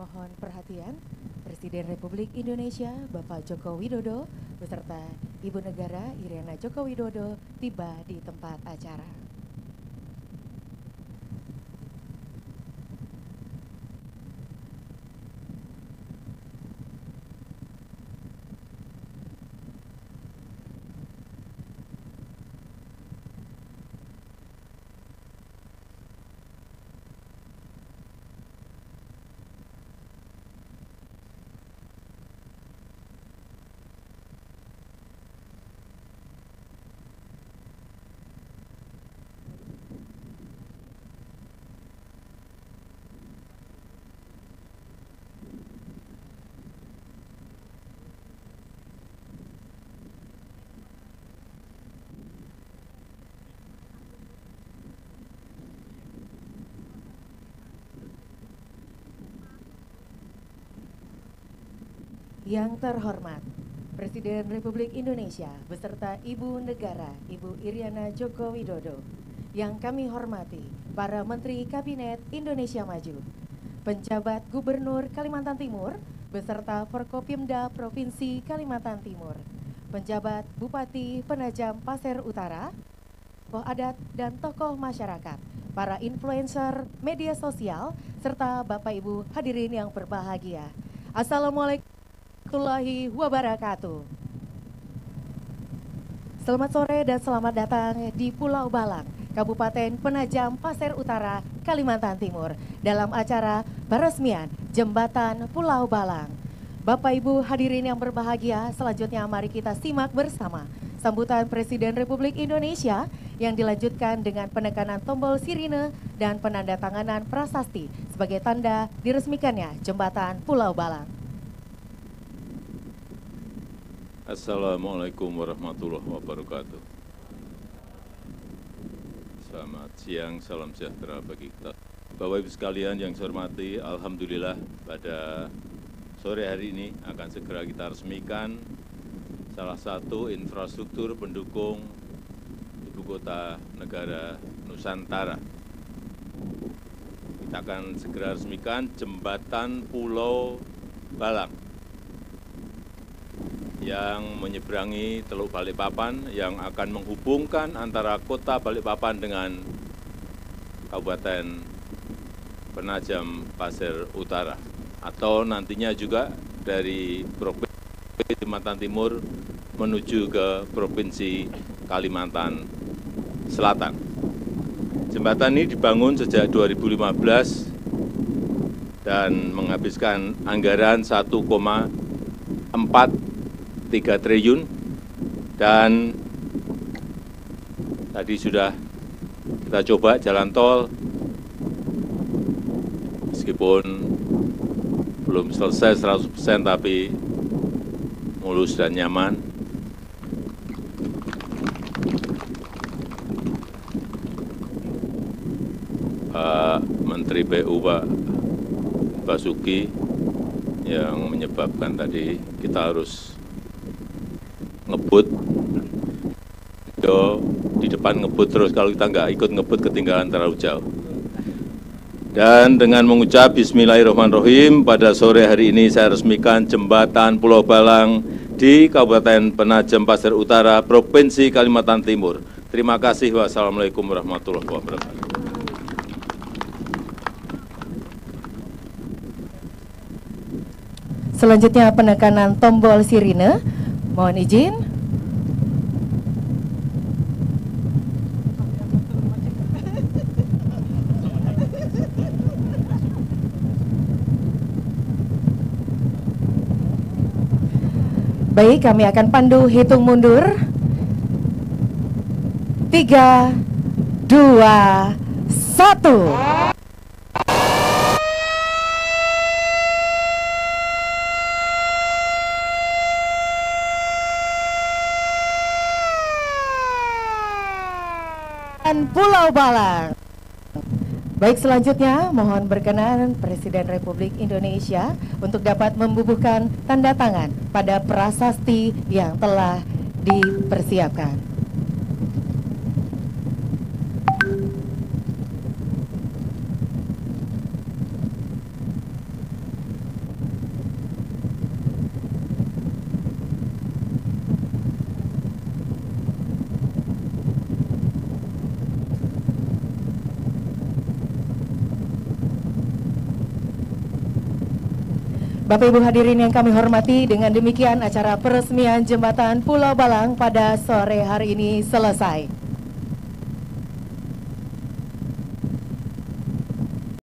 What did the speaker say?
Mohon perhatian, Presiden Republik Indonesia Bapak Joko Widodo beserta Ibu Negara Iryana Joko Widodo tiba di tempat acara. Yang terhormat, Presiden Republik Indonesia beserta Ibu Negara, Ibu Iryana Joko Widodo. Yang kami hormati, para Menteri Kabinet Indonesia Maju, penjabat Gubernur Kalimantan Timur beserta Forkopimda Provinsi Kalimantan Timur, penjabat Bupati Penajam Pasir Utara, tokoh adat dan tokoh masyarakat, para influencer media sosial, serta Bapak Ibu hadirin yang berbahagia. Assalamualaikum warahmatullahi wabarakatuh. Selamat sore dan selamat datang di Pulau Balang, Kabupaten Penajam Pasir Utara, Kalimantan Timur, dalam acara peresmian Jembatan Pulau Balang. Bapak Ibu hadirin yang berbahagia, selanjutnya mari kita simak bersama sambutan Presiden Republik Indonesia yang dilanjutkan dengan penekanan tombol sirine dan penandatanganan prasasti sebagai tanda diresmikannya Jembatan Pulau Balang. Assalamualaikum warahmatullahi wabarakatuh. Selamat siang, salam sejahtera bagi kita. Bapak Ibu sekalian yang saya hormati, alhamdulillah pada sore hari ini akan segera kita resmikan salah satu infrastruktur pendukung Ibu Kota Negara Nusantara. Kita akan segera resmikan Jembatan Pulau Balang yang menyeberangi Teluk Balikpapan, yang akan menghubungkan antara kota Balikpapan dengan Kabupaten Penajam Pasir Utara, atau nantinya juga dari Provinsi Kalimantan Timur menuju ke Provinsi Kalimantan Selatan. Jembatan ini dibangun sejak 2015 dan menghabiskan anggaran 1,43 triliun, dan tadi sudah kita coba jalan tol, meskipun belum selesai 100%, tapi mulus dan nyaman. Pak Menteri PU Pak Basuki yang menyebabkan tadi kita harus ngebut, di depan ngebut terus, kalau kita nggak ikut ngebut ketinggalan terlalu jauh. Dan dengan mengucap Bismillahirrahmanirrahim, pada sore hari ini saya resmikan Jembatan Pulau Balang di Kabupaten Penajam Pasir Utara, Provinsi Kalimantan Timur. Terima kasih. Wassalamualaikum warahmatullahi wabarakatuh. Selanjutnya penekanan tombol sirine. Mohon izin. Baik, kami akan pandu hitung mundur. 3, 2, 1. Pulau Balang. Baik, selanjutnya mohon berkenan Presiden Republik Indonesia untuk dapat membubuhkan tanda tangan pada prasasti yang telah dipersiapkan. Bapak Ibu hadirin yang kami hormati, dengan demikian acara peresmian Jembatan Pulau Balang pada sore hari ini selesai.